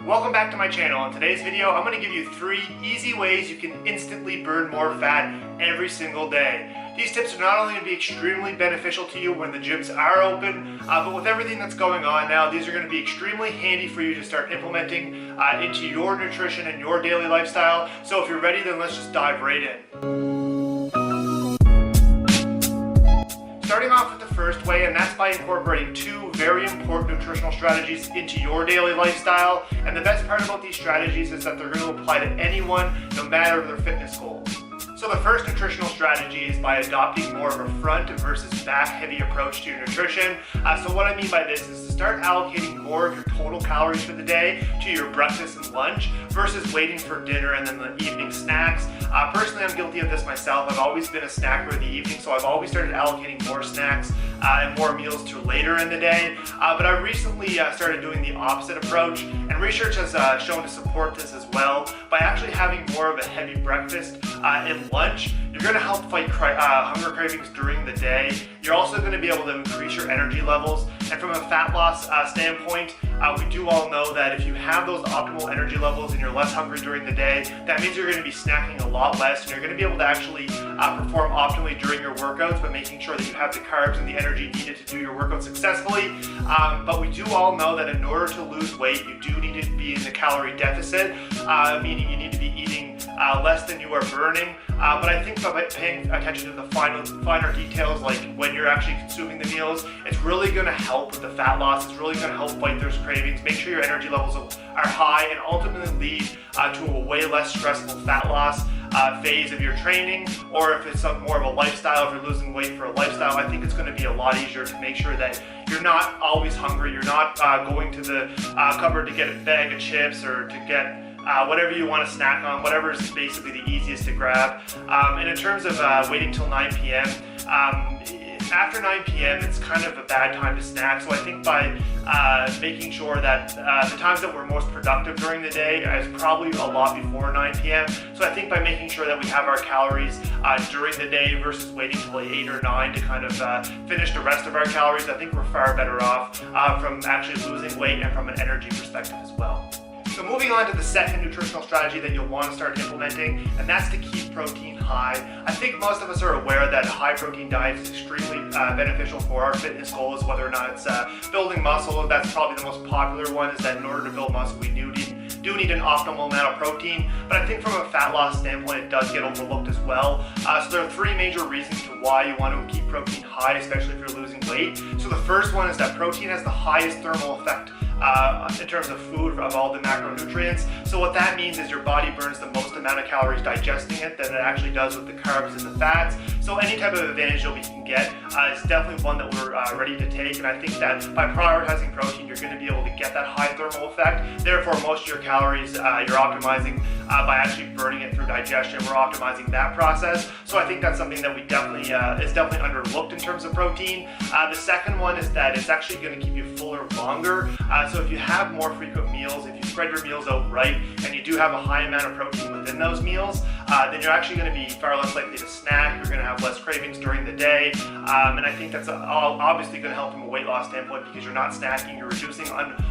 Welcome back to my channel. In today's video, I'm going to give you 3 easy ways you can instantly burn more fat every single day. These tips are not only going to be extremely beneficial to you when the gyms are open, but with everything that's going on now, these are going to be extremely handy for you to start implementing into your nutrition and your daily lifestyle. So if you're ready, then let's just dive right in. Starting off with the first way, and that's by incorporating 2 very important nutritional strategies into your daily lifestyle. And the best part about these strategies is that they're going to apply to anyone, no matter their fitness goals. So the first nutritional strategy is by adopting more of a front versus back heavy approach to your nutrition. So what I mean by this is to start allocating more of your total calories for the day to your breakfast and lunch versus waiting for dinner and then the evening snacks. Personally, I'm guilty of this myself. I've always been a snacker in the evening, so I've always started allocating more snacks and more meals to later in the day. But I recently started doing the opposite approach, and research has shown to support this as well. By actually having more of a heavy breakfast and lunch, you're going to help fight hunger cravings during the day. You're also going to be able to increase your energy levels. And from a fat loss standpoint, we do all know that if you have those optimal energy levels and you're less hungry during the day, that means you're going to be snacking a lot less, and you're going to be able to actually perform optimally during your workouts by making sure that you have the carbs and the energy needed to do your workout successfully. But we do all know that in order to lose weight, you do need to be in the calorie deficit, meaning you need to be eating less than you are burning. But I think by paying attention to the finer details, like when you're actually consuming the meals, it's really going to help with the fat loss. It's really going to help fight those cravings, make sure your energy levels are high, and ultimately lead to a way less stressful fat loss phase of your training. Or if it's more of a lifestyle, if you're losing weight for a lifestyle, I think it's going to be a lot easier to make sure that you're not always hungry. You're not going to the cupboard to get a bag of chips or to get whatever you want to snack on, whatever is basically the easiest to grab. And in terms of waiting till 9 p.m., after 9 p.m. it's kind of a bad time to snack. So I think by making sure that the times that we're most productive during the day is probably a lot before 9 p.m. So I think by making sure that we have our calories during the day versus waiting till 8 or 9 to kind of finish the rest of our calories, I think we're far better off from actually losing weight and from an energy perspective as well. So moving on to the second nutritional strategy that you'll want to start implementing, and that's to keep protein high. I think most of us are aware that a high protein diet is extremely beneficial for our fitness goals, whether or not it's building muscle. That's probably the most popular one, is that in order to build muscle, we do need an optimal amount of protein. But I think from a fat loss standpoint, it does get overlooked as well. So there are 3 major reasons to why you want to keep protein high, especially if you're losing weight. So the first one is that protein has the highest thermal effect in terms of food of all the macronutrients. So what that means is your body burns the most amount of calories digesting it than it actually does with the carbs and the fats. So any type of advantage that we can get is definitely one that we're ready to take. And I think that by prioritizing protein, you're going to be able to get that high thermal effect. Therefore, most of your calories you're optimizing by actually burning it through digestion. We're optimizing that process. So I think that's something that we definitely is definitely underlooked in terms of protein. The second one is that it's actually going to keep you fuller longer. So if you have more frequent meals, if you spread your meals out right, and you do have a high amount of protein within those meals, then you're actually going to be far less likely to snack. You're going to have less cravings during the day. And I think that's obviously going to help from a weight loss standpoint, because you're not snacking, you're reducing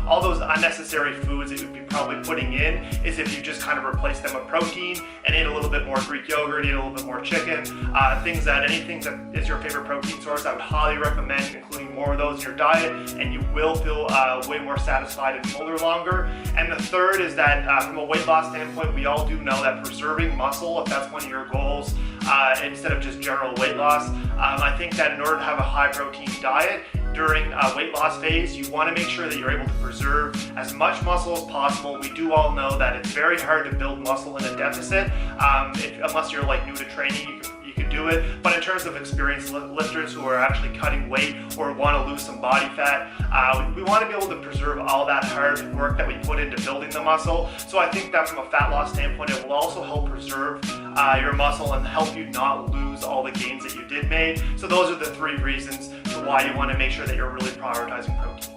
all those unnecessary foods that you'd be probably putting in, is if you just kind of replace them with protein and ate a little bit more Greek yogurt, ate a little bit more chicken, anything that is your favorite protein source, I would highly recommend including more of those in your diet, and you will feel way more satisfied and fuller longer. And the third is that from a weight loss standpoint, we all do know that preserving muscle, if that's one of your goals, instead of just general weight loss, I think that in order to have a high protein diet during a weight loss phase, you want to make sure that you're able to preserve as much muscle as possible. We do all know that it's very hard to build muscle in a deficit, unless you're like new to training. You can do it, but in terms of experienced lifters who are actually cutting weight or want to lose some body fat, we want to be able to preserve all that hard work that we put into building the muscle. So I think that from a fat loss standpoint, it will also help preserve your muscle and help you not lose all the gains that you did make. So those are the 3 reasons to why you want to make sure that you're really prioritizing protein.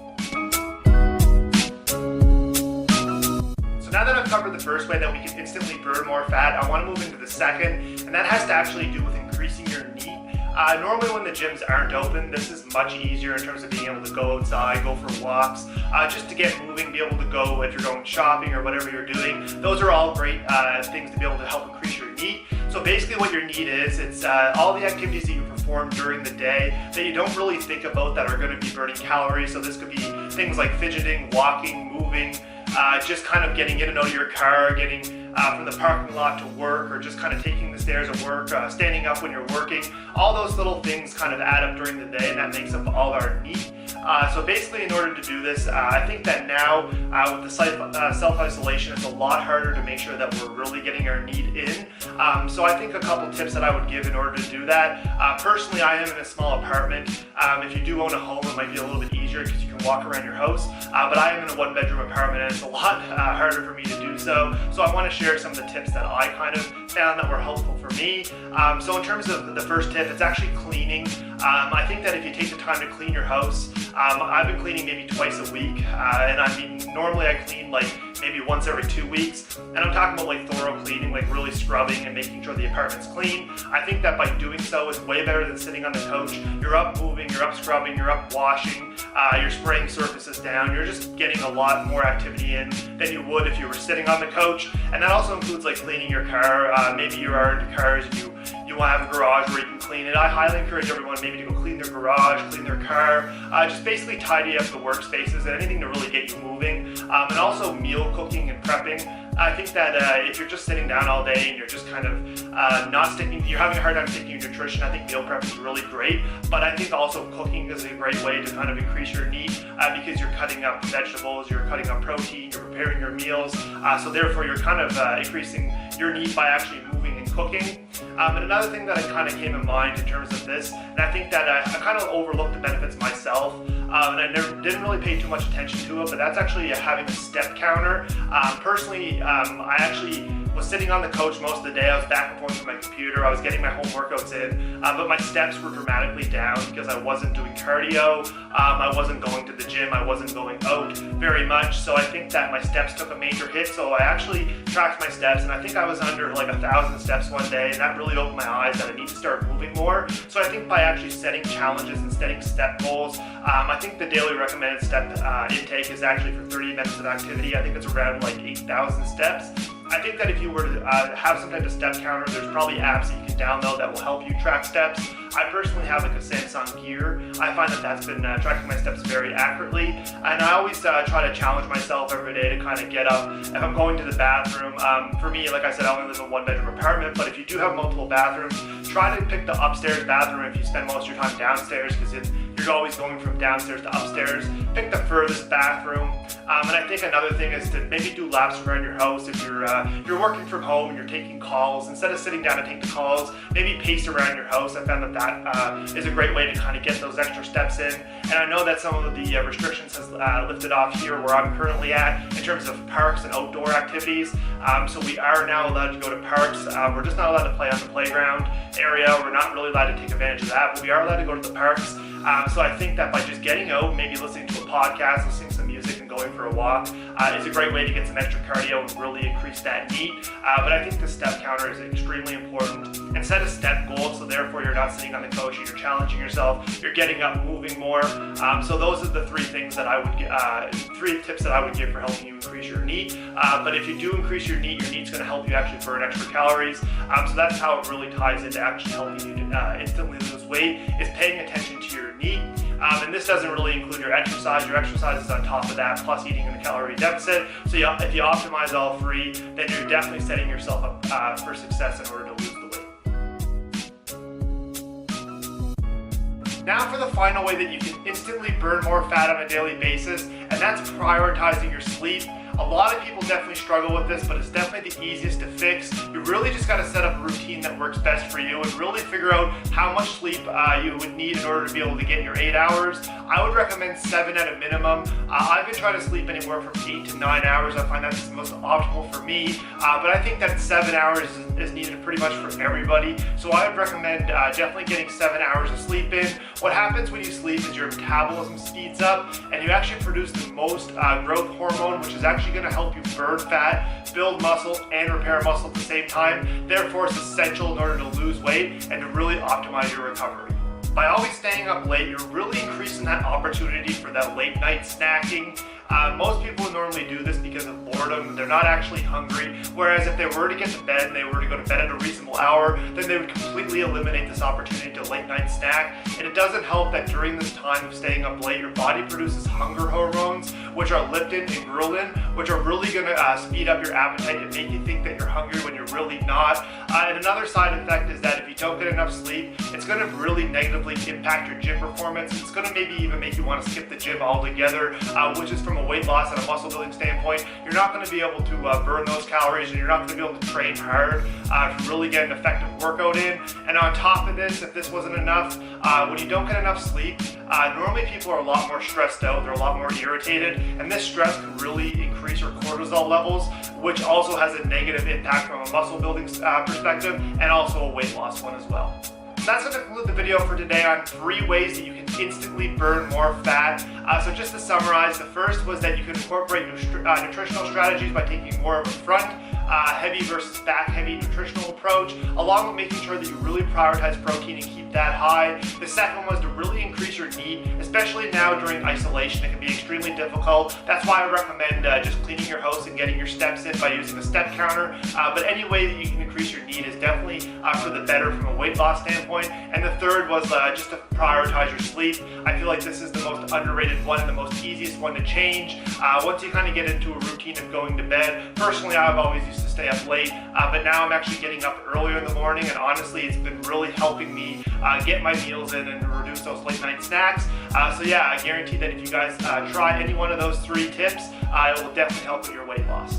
Now that I've covered the first way that we can instantly burn more fat, I want to move into the second, and that has to actually do with increasing your NEAT Normally when the gyms aren't open, this is much easier in terms of being able to go outside, go for walks, just to get moving, be able to go if you're going shopping or whatever you're doing. Those are all great things to be able to help increase your NEAT. So basically what your NEAT is, it's all the activities that you perform during the day that you don't really think about that are going to be burning calories. So this could be things like fidgeting, walking, moving, just kind of getting in and out of your car, getting from the parking lot to work, or just kind of taking the stairs at work, standing up when you're working. All those little things kind of add up during the day, and that makes up all our NEAT. So basically, in order to do this, I think that now with the self-isolation, it's a lot harder to make sure that we're really getting our NEAT in. So I think a couple tips that I would give in order to do that. Personally, I am in a small apartment. If you do own a home, it might be a little bit easier because you can walk around your house. But I am in a one-bedroom apartment, and it's a lot harder for me to do so. So I want to share some of the tips that I kind of found that were helpful for me. So in terms of the first tip, it's actually cleaning. I think that if you take the time to clean your house, I've been cleaning maybe twice a week, and I mean normally I clean like maybe once every 2 weeks, and I'm talking about like thorough cleaning, like really scrubbing and making sure the apartment's clean. I think that by doing so is way better than sitting on the couch. You're up moving, you're up scrubbing, you're up washing, you're spraying surfaces down, you're just getting a lot more activity in than you would if you were sitting on the couch. And that also includes like cleaning your car. Maybe you are into cars and you want to have a garage where you can clean it. I highly encourage everyone maybe to go clean their garage, clean their car, just basically tidy up the workspaces and anything to really get you moving. And also meal cooking and prepping. I think that if you're just sitting down all day and you're just kind of you're having a hard time sticking to nutrition, I think meal prep is really great. But I think also cooking is a great way to kind of increase your NEAT because you're cutting up vegetables, you're cutting up protein, you're preparing your meals. So therefore you're kind of increasing your NEAT by actually moving and cooking. And another thing that I kind of came in mind in terms of this, and I think that I kind of overlooked the benefits myself, and I didn't really pay too much attention to it, but that's actually having a step counter. Personally, I actually was sitting on the couch most of the day. I was back and forth with my computer. I was getting my home workouts in, but my steps were dramatically down because I wasn't doing cardio. I wasn't going to the gym. I wasn't going out very much. So I think that my steps took a major hit. So I actually tracked my steps, and I think I was under like 1,000 steps one day, and that really opened my eyes that I need to start moving more. So I think by actually setting challenges and setting step goals, I think the daily recommended step intake is actually for 30 minutes of activity. I think it's around like 8,000 steps. I think that if you were to have some type of step counter, there's probably apps that you can download that will help you track steps. I personally have like a Samsung Gear. I find that that's been tracking my steps very accurately, and I always try to challenge myself every day to kind of get up. If I'm going to the bathroom, for me, like I said, I only live in a one-bedroom apartment, but if you do have multiple bathrooms, try to pick the upstairs bathroom if you spend most of your time downstairs, because you're always going from downstairs to upstairs. Pick the furthest bathroom. And I think another thing is to maybe do laps around your house. If you're working from home and you're taking calls, instead of sitting down to take the calls, maybe pace around your house. I found that is a great way to kind of get those extra steps in. And I know that some of the restrictions has lifted off here where I'm currently at in terms of parks and outdoor activities. So we are now allowed to go to parks. We're just not allowed to play on the playground area. We're not really allowed to take advantage of that, but we are allowed to go to the parks. So I think that by just getting out, maybe listening to a podcast, listening to some music and going for a walk is a great way to get some extra cardio and really increase that NEAT. But I think the step counter is extremely important. And set a step goal, so therefore you're not sitting on the couch, you're challenging yourself, you're getting up, moving more. So those are the three things that I would three tips that I would give for helping you increase your NEAT. But if you do increase your NEAT's going to help you actually burn extra calories. So that's how it really ties into actually helping you to instantly lose weight, is paying attention to your NEAT. And this doesn't really include your exercise. Your exercise is on top of that, plus eating in a calorie deficit. So if you optimize all three, then you're definitely setting yourself up for success in order to lose the weight. Now for the final way that you can instantly burn more fat on a daily basis, and that's prioritizing your sleep. A lot of people definitely struggle with this, but it's definitely the easiest to fix. You really just got to set up a routine that works best for you and really figure out how much sleep you would need in order to be able to get your 8 hours. I would recommend 7 at a minimum. I've been trying to sleep anywhere from 8 to 9 hours. I find that's the most optimal for me, but I think that 7 hours is needed pretty much for everybody. So I would recommend definitely getting 7 hours of sleep in. What happens when you sleep is your metabolism speeds up and you actually produce the most growth hormone, which is actually actually going to help you burn fat, build muscle, and repair muscle at the same time. Therefore, it's essential in order to lose weight and to really optimize your recovery. By always staying up late, you're really increasing that opportunity for that late night snacking. Most people normally do this because of boredom. They're not actually hungry. Whereas if they were to get to bed and they were to go to bed at a reasonable hour, then they would completely eliminate this opportunity to late night snack. And it doesn't help that during this time of staying up late, your body produces hunger hormones, which are leptin and ghrelin, which are really going to speed up your appetite and make you think that you're hungry when you're really not. And another side effect is that if you don't get enough sleep, it's going to really negatively impact your gym performance. It's going to maybe even make you want to skip the gym altogether, which is from a weight loss and a muscle building standpoint. You're not going to be able to burn those calories, and you're not going to be able to train hard to really get an effective workout in. And on top of this, if this wasn't enough, when you don't get enough sleep, normally people are a lot more stressed out, they're a lot more irritated, and this stress can really increase your cortisol levels, which also has a negative impact from a muscle building perspective and also a weight loss one as well. So that's going to conclude the video for today on 3 ways that you can instantly burn more fat. So just to summarize, the first was that you can incorporate nutritional strategies by taking more of a front heavy versus back heavy nutritional approach, along with making sure that you really prioritize protein and keep that high. The second was to really increase your NEAT, especially now during isolation. It can be extremely difficult. That's why I recommend just cleaning your house and getting your steps in by using a step counter. But any way that you can increase your NEAT is definitely for the better from a weight loss standpoint. And the third was just to prioritize your sleep. I feel like this is the most underrated one and the most easiest one to change. Once you kind of get into a routine of going to bed, personally I've always used to stay up late, but now I'm actually getting up earlier in the morning, and honestly it's been really helping me get my meals in and reduce those late night snacks. So yeah, I guarantee that if you guys try any one of those 3 tips, it will definitely help with your weight loss.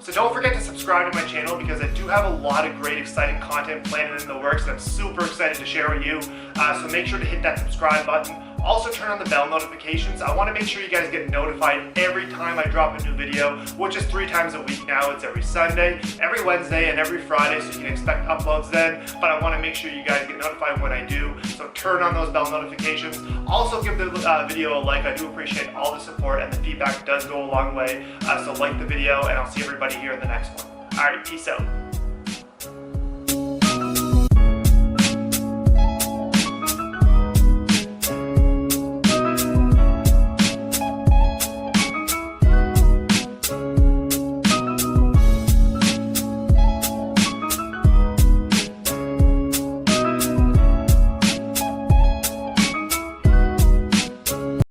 So don't forget to subscribe to my channel, because I do have a lot of great exciting content planned in the works that I'm super excited to share with you. So make sure to hit that subscribe button. Also turn on the bell notifications. I want to make sure you guys get notified every time I drop a new video, which is 3 times a week now. It's every Sunday, every Wednesday, and every Friday, so you can expect uploads then. But I want to make sure you guys get notified when I do, so turn on those bell notifications. Also give the video a like. I do appreciate all the support, and the feedback does go a long way. So like the video, and I'll see everybody here in the next one. Alright, peace out.